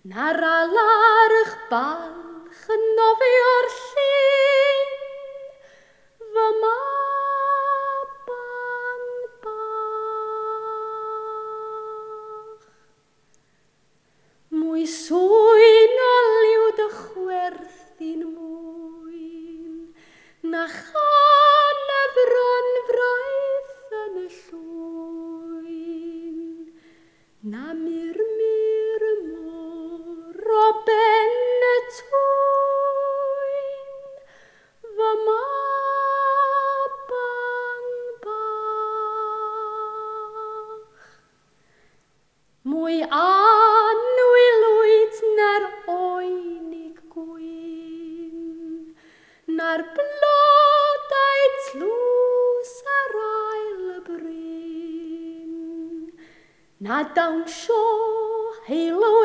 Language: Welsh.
Na'r alarch balch yn nofio'r llyn, fy maban bach. Mwy swyn o liw dy chwerthin mwyn, na chan y fron fraith yn y llwyn, na murmur môr o ben y twyn, fy maban bach. Mwy anwylwyd na'r oenig gwyn, na'r blodau tlws ar ail y bryn, na dawnsio heilw